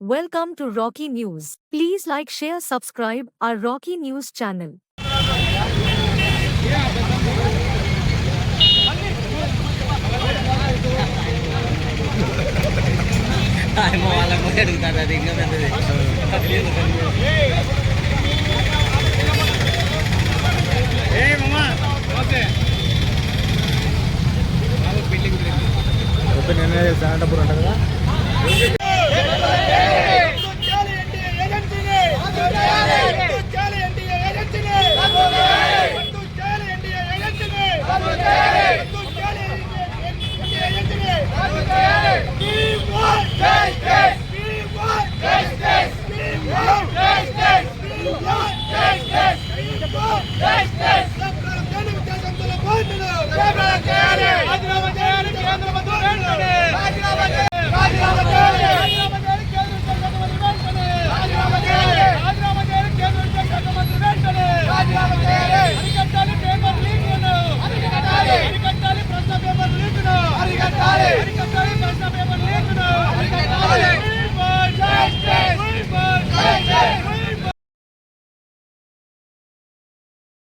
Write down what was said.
Welcome to Rocky News. Please like, share, subscribe our Rocky News channel. Open Shantapur అంట కదా.